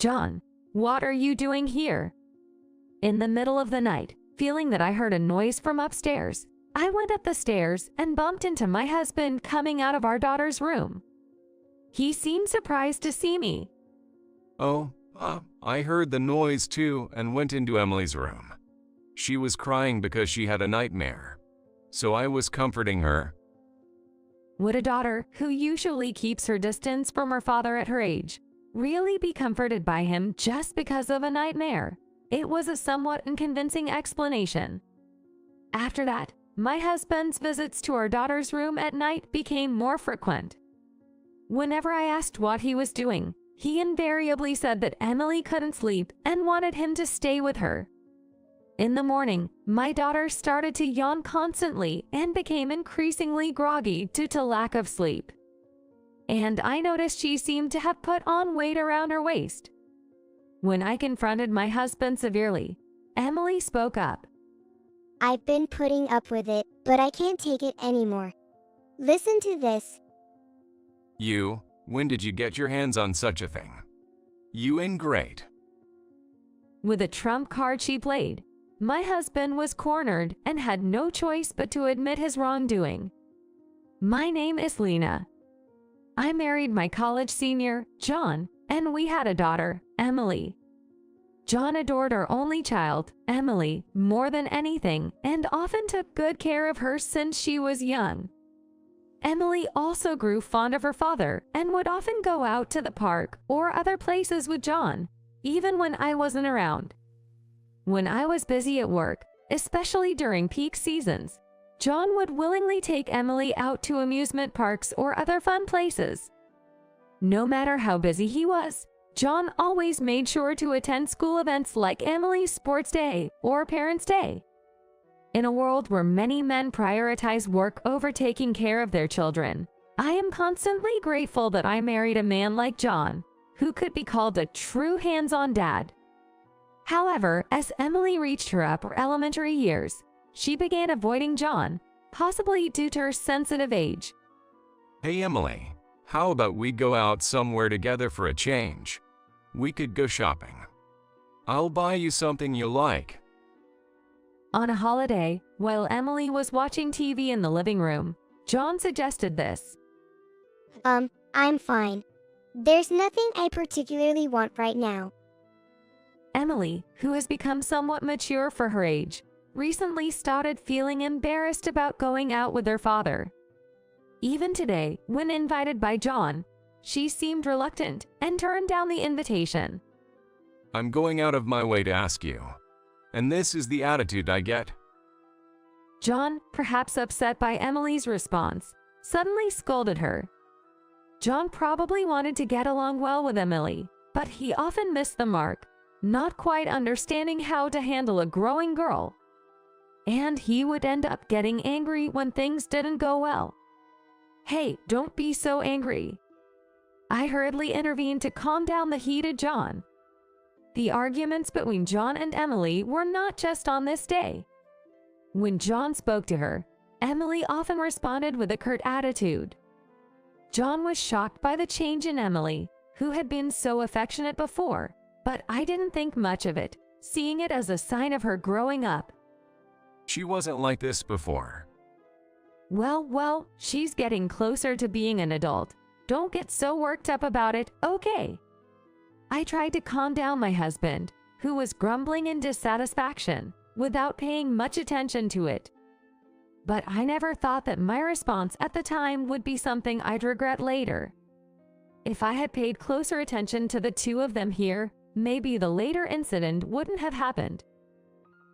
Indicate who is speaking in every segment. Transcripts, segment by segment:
Speaker 1: "John, what are you doing here?" In the middle of the night, feeling that I heard a noise from upstairs, I went up the stairs and bumped into my husband coming out of our daughter's room. He seemed surprised to see me.
Speaker 2: Oh, I heard the noise too and went into Emily's room. She was crying because she had a nightmare. So I was comforting her.
Speaker 1: Would a daughter who usually keeps her distance from her father at her age really be comforted by him just because of a nightmare? It was a somewhat unconvincing explanation. After that, my husband's visits to our daughter's room at night became more frequent. Whenever I asked what he was doing, he invariably said that Emily couldn't sleep and wanted him to stay with her. In the morning, my daughter started to yawn constantly and became increasingly groggy due to lack of sleep. And I noticed she seemed to have put on weight around her waist. When I confronted my husband severely, Emily spoke up.
Speaker 3: "I've been putting up with it, but I can't take it anymore. Listen to this."
Speaker 2: When did you get your hands on such a thing? You ingrate.
Speaker 1: With a trump card she played, my husband was cornered and had no choice but to admit his wrongdoing. "My name is Lena. I married my college senior, John, and we had a daughter, Emily. John adored our only child, Emily, more than anything and often took good care of her since she was young. Emily also grew fond of her father and would often go out to the park or other places with John, even when I wasn't around. When I was busy at work, especially during peak seasons, John would willingly take Emily out to amusement parks or other fun places. No matter how busy he was, John always made sure to attend school events like Emily's sports day or parents' day. In a world where many men prioritize work over taking care of their children, I am constantly grateful that I married a man like John, who could be called a true hands-on dad. However, as Emily reached her upper elementary years, she began avoiding John, possibly due to her sensitive age.
Speaker 2: Hey Emily, how about we go out somewhere together for a change? We could go shopping. I'll buy you something you like.
Speaker 1: On a holiday, while Emily was watching TV in the living room, John suggested this.
Speaker 3: I'm fine. There's nothing I particularly want right now."
Speaker 1: Emily, who has become somewhat mature for her age, recently started feeling embarrassed about going out with her father. Even today, when invited by John, she seemed reluctant and turned down the invitation.
Speaker 2: I'm going out of my way to ask you. And this is the attitude I get.
Speaker 1: John, perhaps upset by Emily's response, suddenly scolded her. John probably wanted to get along well with Emily, but he often missed the mark, not quite understanding how to handle a growing girl. And he would end up getting angry when things didn't go well. "Hey, don't be so angry." I hurriedly intervened to calm down the heated John. The arguments between John and Emily were not just on this day. When John spoke to her, Emily often responded with a curt attitude. John was shocked by the change in Emily, who had been so affectionate before, but I didn't think much of it, seeing it as a sign of her growing up.
Speaker 2: She wasn't like this before.
Speaker 1: Well, she's getting closer to being an adult. Don't get so worked up about it, okay? I tried to calm down my husband, who was grumbling in dissatisfaction, without paying much attention to it. But I never thought that my response at the time would be something I'd regret later. If I had paid closer attention to the two of them here, maybe the later incident wouldn't have happened.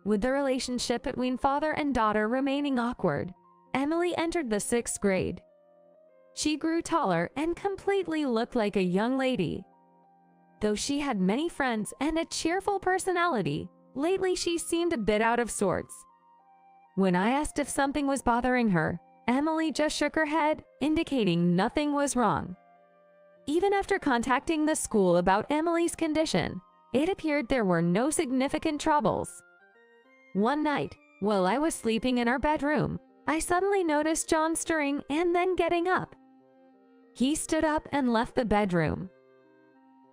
Speaker 1: With the relationship between father and daughter remaining awkward, Emily entered the 6th grade. She grew taller and completely looked like a young lady. Though she had many friends and a cheerful personality, lately she seemed a bit out of sorts. When I asked if something was bothering her, Emily just shook her head, indicating nothing was wrong. Even after contacting the school about Emily's condition, it appeared there were no significant troubles. One night, while I was sleeping in our bedroom, I suddenly noticed John stirring and then getting up. He stood up and left the bedroom.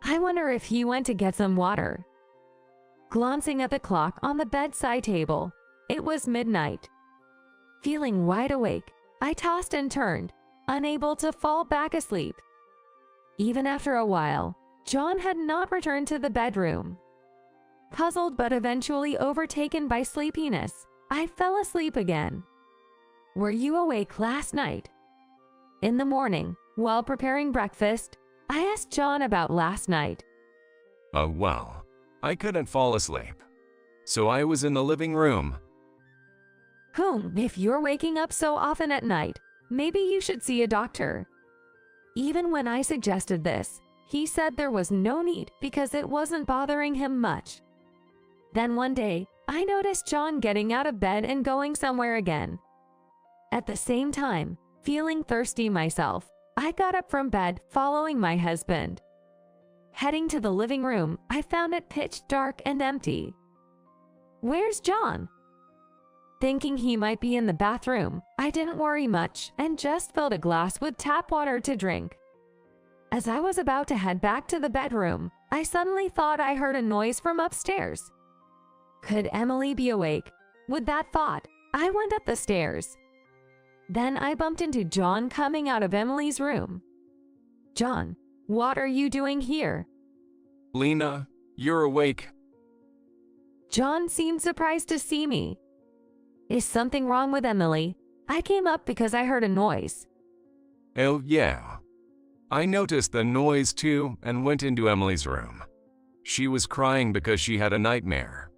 Speaker 1: I wonder if he went to get some water. Glancing at the clock on the bedside table, it was midnight. Feeling wide awake, I tossed and turned, unable to fall back asleep. Even after a while, John had not returned to the bedroom. Puzzled but eventually overtaken by sleepiness, I fell asleep again. Were you awake last night? In the morning, while preparing breakfast, I asked John about last night.
Speaker 2: Well, I couldn't fall asleep. So I was in the living room.
Speaker 1: If you're waking up so often at night, maybe you should see a doctor. Even when I suggested this, he said there was no need because it wasn't bothering him much. Then one day, I noticed John getting out of bed and going somewhere again. At the same time, feeling thirsty myself, I got up from bed following my husband. Heading to the living room, I found it pitch dark and empty. Where's John? Thinking he might be in the bathroom, I didn't worry much and just filled a glass with tap water to drink. As I was about to head back to the bedroom, I suddenly thought I heard a noise from upstairs. Could Emily be awake? With that thought, I went up the stairs. Then I bumped into John coming out of Emily's room. John, what are you doing here?
Speaker 2: Lena, you're awake.
Speaker 1: John seemed surprised to see me. Is something wrong with Emily? I came up because I heard a noise.
Speaker 2: Oh yeah. I noticed the noise too and went into Emily's room. She was crying because she had a nightmare.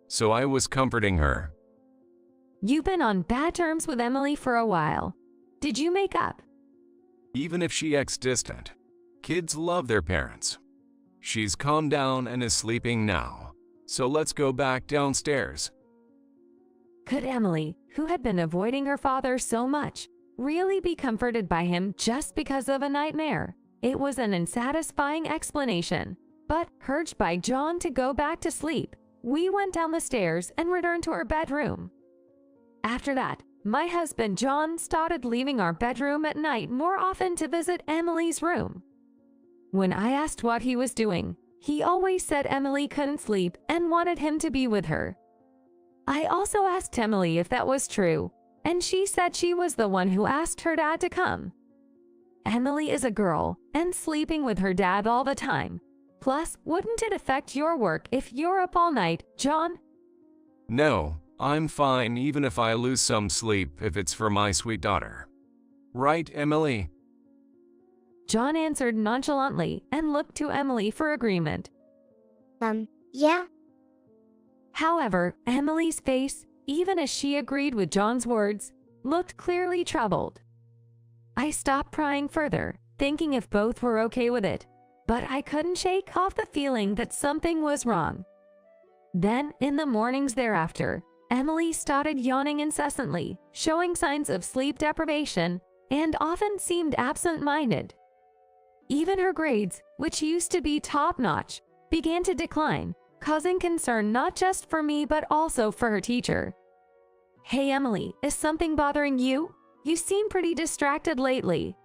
Speaker 2: So I was comforting her.
Speaker 1: You've been on bad terms with Emily for a while. Did you make up?
Speaker 2: Even if she acts distant, kids love their parents. She's calmed down and is sleeping now. So let's go back downstairs.
Speaker 1: Could Emily, who had been avoiding her father so much, really be comforted by him just because of a nightmare? It was an unsatisfying explanation, but urged by John to go back to sleep, we went down the stairs and returned to our bedroom. After that, my husband John started leaving our bedroom at night more often to visit Emily's room. When I asked what he was doing, he always said Emily couldn't sleep and wanted him to be with her. I also asked Emily if that was true, and she said she was the one who asked her dad to come. Emily is a girl and sleeping with her dad all the time. Plus, wouldn't it affect your work if you're up all night, John?
Speaker 2: No, I'm fine even if I lose some sleep if it's for my sweet daughter. Right, Emily?
Speaker 1: John answered nonchalantly and looked to Emily for agreement.
Speaker 3: Yeah.
Speaker 1: However, Emily's face, even as she agreed with John's words, looked clearly troubled. I stopped prying further, thinking if both were okay with it, but I couldn't shake off the feeling that something was wrong. Then, in the mornings thereafter, Emily started yawning incessantly, showing signs of sleep deprivation, and often seemed absent-minded. Even her grades, which used to be top-notch, began to decline, causing concern not just for me but also for her teacher. Hey Emily, is something bothering you? You seem pretty distracted lately.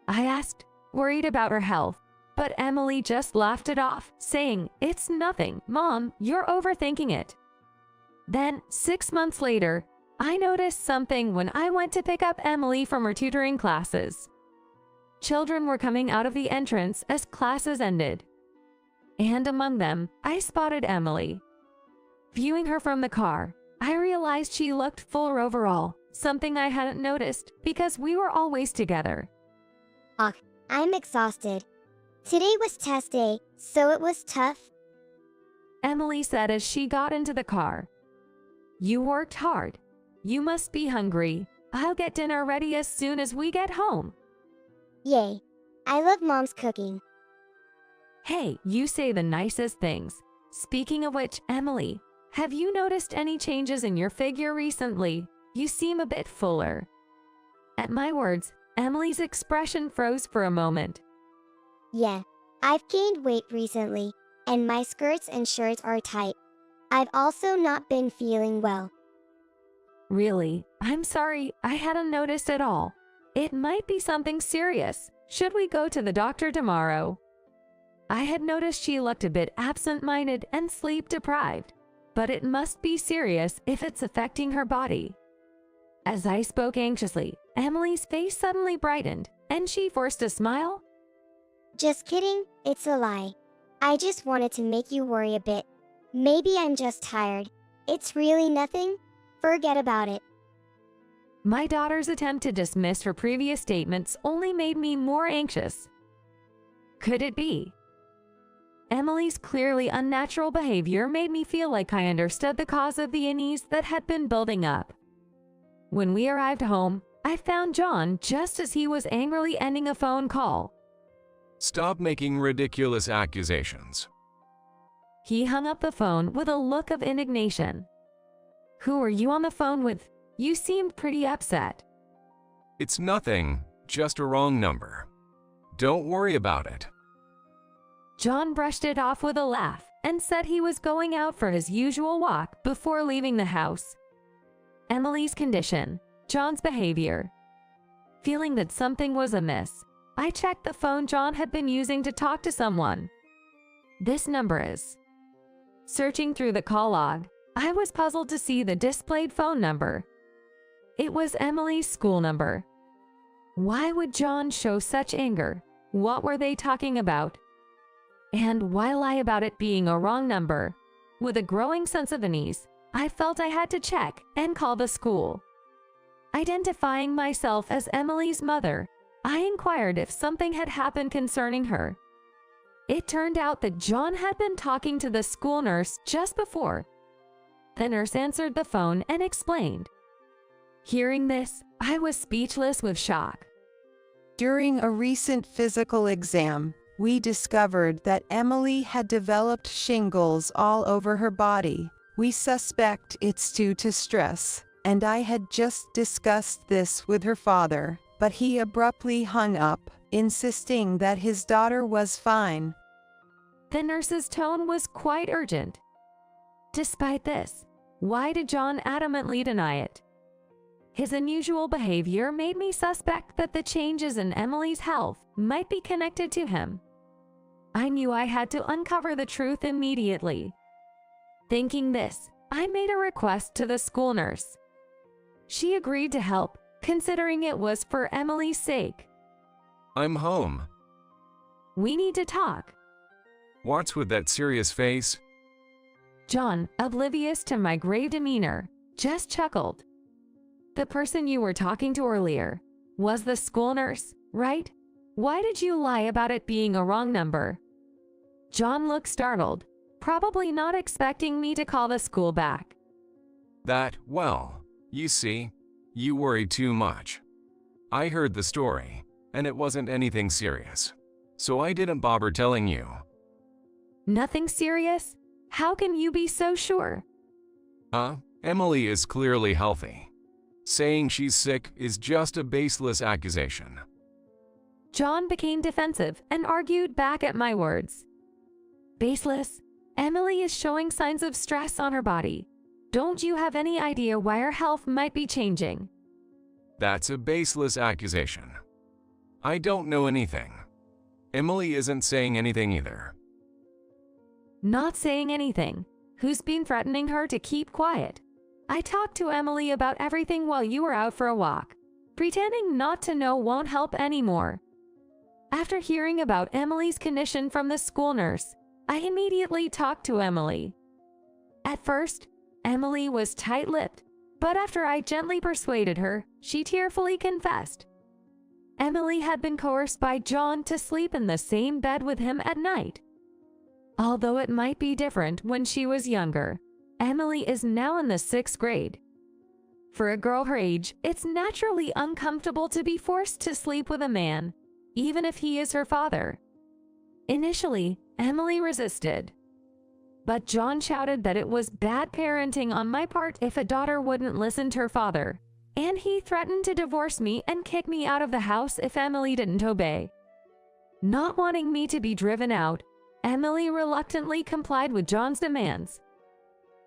Speaker 1: I asked, worried about her health, but Emily just laughed it off, saying, "It's nothing, Mom, you're overthinking it." Then, 6 months later, I noticed something when I went to pick up Emily from her tutoring classes. Children were coming out of the entrance as classes ended. And among them, I spotted Emily. Viewing her from the car, I realized she looked fuller overall, something I hadn't noticed because we were always together.
Speaker 3: I'm exhausted. Today was test day, so it was tough.
Speaker 1: Emily said as she got into the car. You worked hard. You must be hungry. I'll get dinner ready as soon as we get home.
Speaker 3: Yay. I love Mom's cooking.
Speaker 1: Hey, you say the nicest things. Speaking of which, Emily, have you noticed any changes in your figure recently? You seem a bit fuller. At my words, Emily's expression froze for a moment.
Speaker 3: Yeah, I've gained weight recently, and my skirts and shirts are tight. I've also not been feeling well.
Speaker 1: Really? I'm sorry, I hadn't noticed at all. It might be something serious. Should we go to the doctor tomorrow? I had noticed she looked a bit absent-minded and sleep-deprived, but it must be serious if it's affecting her body. As I spoke anxiously, Emily's face suddenly brightened, and she forced a smile.
Speaker 3: Just kidding, it's a lie. I just wanted to make you worry a bit. Maybe I'm just tired. It's really nothing. Forget about it.
Speaker 1: My daughter's attempt to dismiss her previous statements only made me more anxious. Could it be? Emily's clearly unnatural behavior made me feel like I understood the cause of the unease that had been building up. When we arrived home, I found John just as he was angrily ending a phone call.
Speaker 2: Stop making ridiculous accusations.
Speaker 1: He hung up the phone with a look of indignation. Who were you on the phone with? You seemed pretty upset.
Speaker 2: It's nothing, just a wrong number. Don't worry about it.
Speaker 1: John brushed it off with a laugh and said he was going out for his usual walk before leaving the house. Emily's condition, John's behavior. Feeling that something was amiss, I checked the phone John had been using to talk to someone. This number is. Searching through the call log, I was puzzled to see the displayed phone number. It was Emily's school number. Why would John show such anger? What were they talking about? And why lie about it being a wrong number? With a growing sense of unease, I felt I had to check and call the school. Identifying myself as Emily's mother, I inquired if something had happened concerning her. It turned out that John had been talking to the school nurse just before. The nurse answered the phone and explained. Hearing this, I was speechless with shock.
Speaker 4: During a recent physical exam, we discovered that Emily had developed shingles all over her body. We suspect it's due to stress, and I had just discussed this with her father, but he abruptly hung up, insisting that his daughter was fine.
Speaker 1: The nurse's tone was quite urgent. Despite this, why did John adamantly deny it? His unusual behavior made me suspect that the changes in Emily's health might be connected to him. I knew I had to uncover the truth immediately. Thinking this, I made a request to the school nurse. She agreed to help, considering it was for Emily's sake.
Speaker 2: I'm home.
Speaker 1: We need to talk.
Speaker 2: What's with that serious face?
Speaker 1: John, oblivious to my grave demeanor, just chuckled. The person you were talking to earlier was the school nurse, right? Why did you lie about it being a wrong number? John looked startled, probably not expecting me to call the school back.
Speaker 2: Well, you see, you worry too much. I heard the story, and it wasn't anything serious, so I didn't bother telling you.
Speaker 1: Nothing serious? How can you be so sure?
Speaker 2: Emily is clearly healthy. Saying she's sick is just a baseless accusation.
Speaker 1: John became defensive and argued back at my words. Baseless? Emily is showing signs of stress on her body. Don't you have any idea why her health might be changing?
Speaker 2: That's a baseless accusation. I don't know anything. Emily isn't saying anything either.
Speaker 1: Not saying anything? Who's been threatening her to keep quiet? I talked to Emily about everything while you were out for a walk. Pretending not to know won't help anymore. After hearing about Emily's condition from the school nurse, I immediately talked to Emily. At first, Emily was tight-lipped, but after I gently persuaded her, she tearfully confessed. Emily had been coerced by John to sleep in the same bed with him at night. Although it might be different when she was younger, Emily is now in the 6th grade. For a girl her age, it's naturally uncomfortable to be forced to sleep with a man, even if he is her father. Initially, Emily resisted. But John shouted that it was bad parenting on my part if a daughter wouldn't listen to her father, and he threatened to divorce me and kick me out of the house if Emily didn't obey. Not wanting me to be driven out, Emily reluctantly complied with John's demands.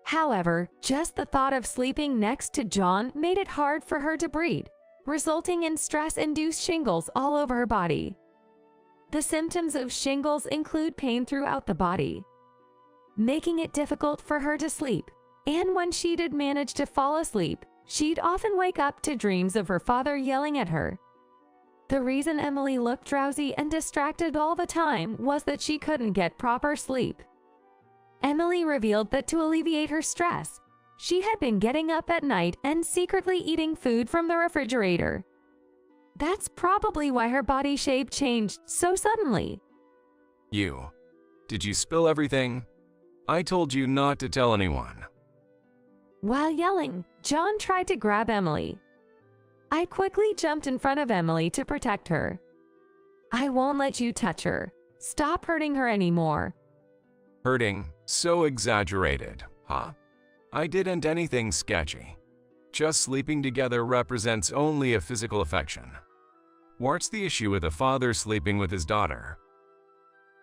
Speaker 1: However, just the thought of sleeping next to John made it hard for her to breathe, resulting in stress-induced shingles all over her body. The symptoms of shingles include pain throughout the body, making it difficult for her to sleep. And when she did manage to fall asleep, she'd often wake up to dreams of her father yelling at her. The reason Emily looked drowsy and distracted all the time was that she couldn't get proper sleep. Emily revealed that to alleviate her stress, she had been getting up at night and secretly eating food from the refrigerator. That's probably why her body shape changed so suddenly.
Speaker 2: Did you spill everything? I told you not to tell anyone.
Speaker 1: While yelling, John tried to grab Emily. I quickly jumped in front of Emily to protect her. I won't let you touch her. Stop hurting her anymore.
Speaker 2: Hurting? So exaggerated, huh? I didn't anything sketchy. Just sleeping together represents only a physical affection. What's the issue with a father sleeping with his daughter?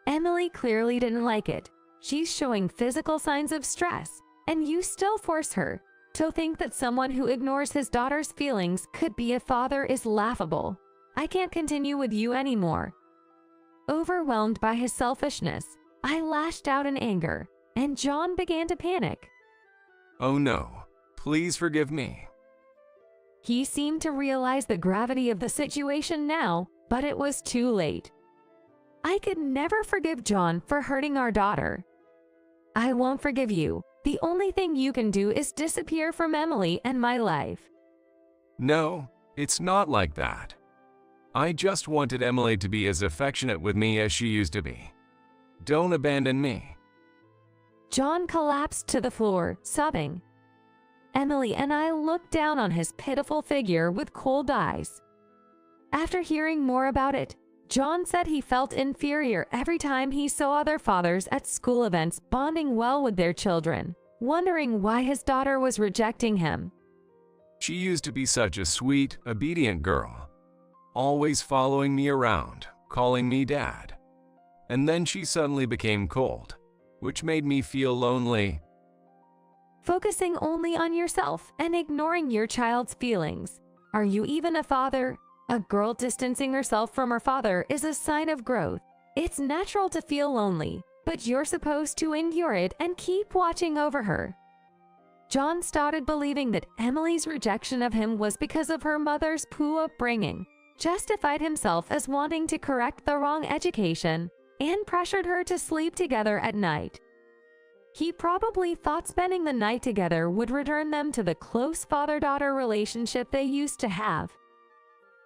Speaker 1: Emily clearly didn't like it. She's showing physical signs of stress, and you still force her. To think that someone who ignores his daughter's feelings could be a father is laughable. I can't continue with you anymore. Overwhelmed by his selfishness, I lashed out in anger, and John began to panic.
Speaker 2: Oh no, please forgive me.
Speaker 1: He seemed to realize the gravity of the situation now, but it was too late. I could never forgive John for hurting our daughter. I won't forgive you. The only thing you can do is disappear from Emily and my life.
Speaker 2: No, it's not like that. I just wanted Emily to be as affectionate with me as she used to be. Don't abandon me.
Speaker 1: John collapsed to the floor, sobbing. Emily and I looked down on his pitiful figure with cold eyes. After hearing more about it, John said he felt inferior every time he saw other fathers at school events bonding well with their children, wondering why his daughter was rejecting him.
Speaker 2: She used to be such a sweet, obedient girl, always following me around, calling me dad. And then she suddenly became cold, which made me feel lonely.
Speaker 1: Focusing only on yourself and ignoring your child's feelings. Are you even a father? A girl distancing herself from her father is a sign of growth. It's natural to feel lonely, but you're supposed to endure it and keep watching over her. John started believing that Emily's rejection of him was because of her mother's poor upbringing, justified himself as wanting to correct the wrong education, and pressured her to sleep together at night. He probably thought spending the night together would return them to the close father-daughter relationship they used to have.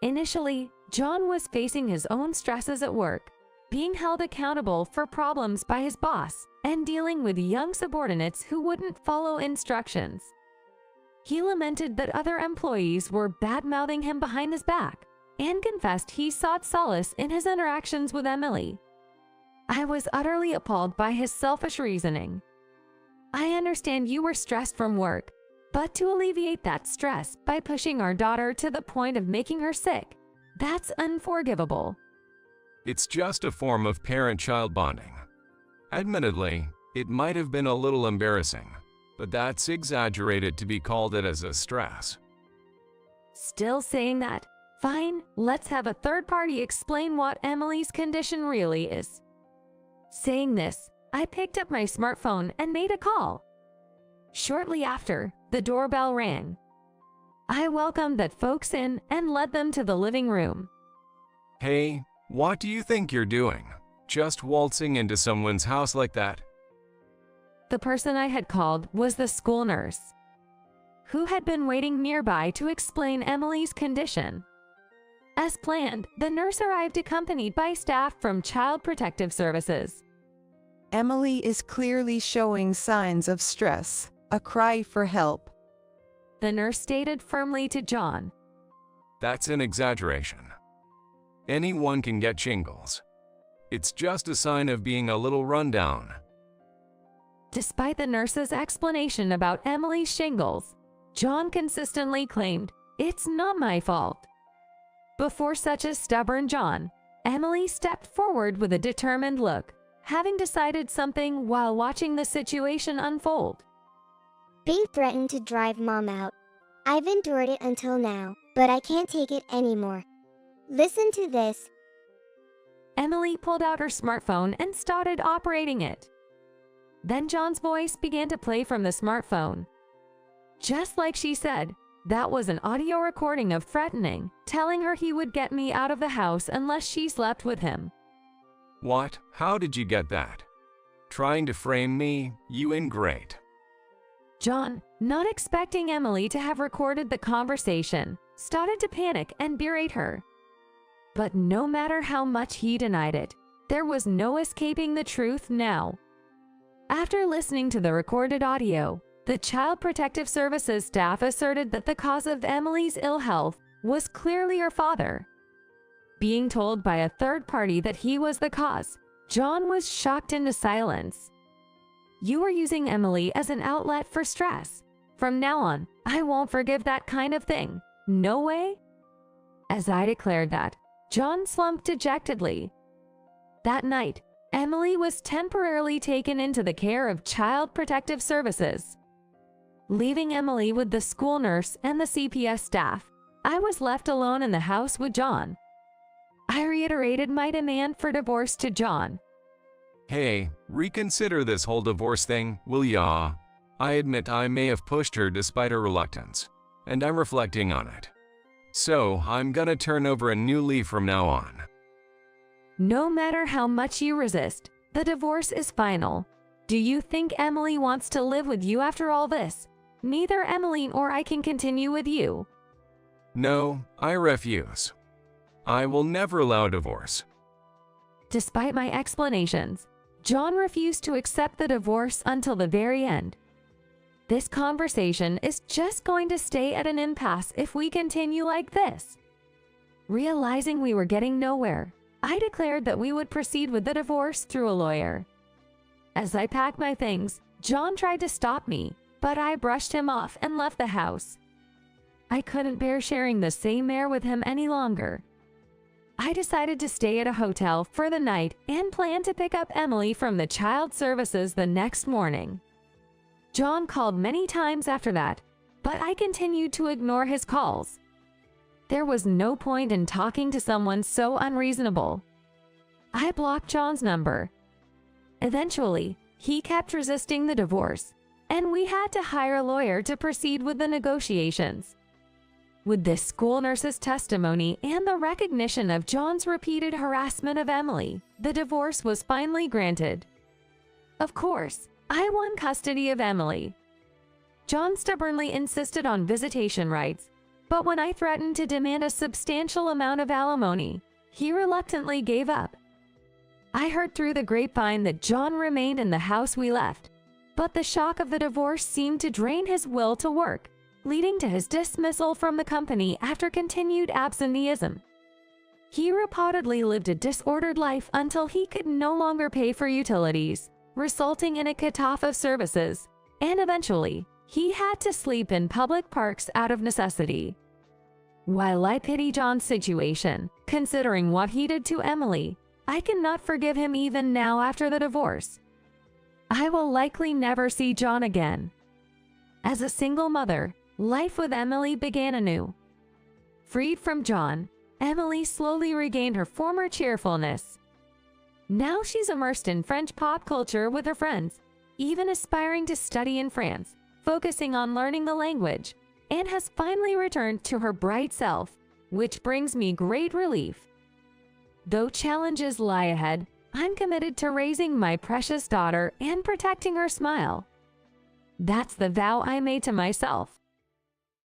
Speaker 1: Initially, John was facing his own stresses at work, being held accountable for problems by his boss, and dealing with young subordinates who wouldn't follow instructions. He lamented that other employees were bad-mouthing him behind his back, and confessed he sought solace in his interactions with Emily. I was utterly appalled by his selfish reasoning. I understand you were stressed from work, but to alleviate that stress by pushing our daughter to the point of making her sick, that's unforgivable.
Speaker 2: It's just a form of parent-child bonding. Admittedly, it might have been a little embarrassing, but that's exaggerated to be called it as a stress.
Speaker 1: Still saying that? Fine, let's have a third party explain what Emily's condition really is. Saying this, I picked up my smartphone and made a call. Shortly after, the doorbell rang. I welcomed that folks in and led them to the living room.
Speaker 2: Hey, what do you think you're doing? Just waltzing into someone's house like that?
Speaker 1: The person I had called was the school nurse, who had been waiting nearby to explain Emily's condition. As planned, the nurse arrived accompanied by staff from Child Protective Services.
Speaker 4: Emily is clearly showing signs of stress, a cry for help.
Speaker 1: The nurse stated firmly to John.
Speaker 2: That's an exaggeration. Anyone can get shingles. It's just a sign of being a little rundown.
Speaker 1: Despite the nurse's explanation about Emily's shingles, John consistently claimed, "It's not my fault." Before such a stubborn John, Emily stepped forward with a determined look, having decided something while watching the situation unfold.
Speaker 3: Being threatened to drive mom out. I've endured it until now, but I can't take it anymore. Listen to this.
Speaker 1: Emily pulled out her smartphone and started operating it. Then John's voice began to play from the smartphone. Just like she said, that was an audio recording of threatening, telling her he would get me out of the house unless she slept with him.
Speaker 2: What? How did you get that? Trying to frame me? You ingrate.
Speaker 1: John, not expecting Emily to have recorded the conversation, started to panic and berate her. But no matter how much he denied it, there was no escaping the truth now. After listening to the recorded audio, the Child Protective Services staff asserted that the cause of Emily's ill health was clearly her father. Being told by a third party that he was the cause, John was shocked into silence. You were using Emily as an outlet for stress. From now on, I won't forgive that kind of thing. No way? As I declared that, John slumped dejectedly. That night, Emily was temporarily taken into the care of Child Protective Services. Leaving Emily with the school nurse and the CPS staff, I was left alone in the house with John. I reiterated my demand for divorce to John.
Speaker 2: Hey, reconsider this whole divorce thing, will ya? I admit I may have pushed her despite her reluctance, and I'm reflecting on it. So, I'm gonna turn over a new leaf from now on.
Speaker 1: No matter how much you resist, the divorce is final. Do you think Emily wants to live with you after all this? Neither Emily nor I can continue with you.
Speaker 2: No, I refuse. I will never allow divorce.
Speaker 1: Despite my explanations, John refused to accept the divorce until the very end. This conversation is just going to stay at an impasse if we continue like this. Realizing we were getting nowhere, I declared that we would proceed with the divorce through a lawyer. As I packed my things, John tried to stop me, but I brushed him off and left the house. I couldn't bear sharing the same air with him any longer. I decided to stay at a hotel for the night and planned to pick up Emily from the child services the next morning. John called many times after that, but I continued to ignore his calls. There was no point in talking to someone so unreasonable. I blocked John's number. Eventually, he kept resisting the divorce, and we had to hire a lawyer to proceed with the negotiations. With this school nurse's testimony and the recognition of John's repeated harassment of Emily, the divorce was finally granted. Of course, I won custody of Emily. John stubbornly insisted on visitation rights, but when I threatened to demand a substantial amount of alimony, he reluctantly gave up. I heard through the grapevine that John remained in the house we left, but the shock of the divorce seemed to drain his will to work, leading to his dismissal from the company after continued absenteeism. He reportedly lived a disordered life until he could no longer pay for utilities, resulting in a cutoff of services, and eventually, he had to sleep in public parks out of necessity. While I pity John's situation, considering what he did to Emily, I cannot forgive him even now after the divorce. I will likely never see John again. As a single mother, life with Emily began anew. Freed from John, Emily slowly regained her former cheerfulness. Now she's immersed in French pop culture with her friends, even aspiring to study in France, focusing on learning the language, and has finally returned to her bright self, which brings me great relief. Though challenges lie ahead, I'm committed to raising my precious daughter and protecting her smile. That's the vow I made to myself.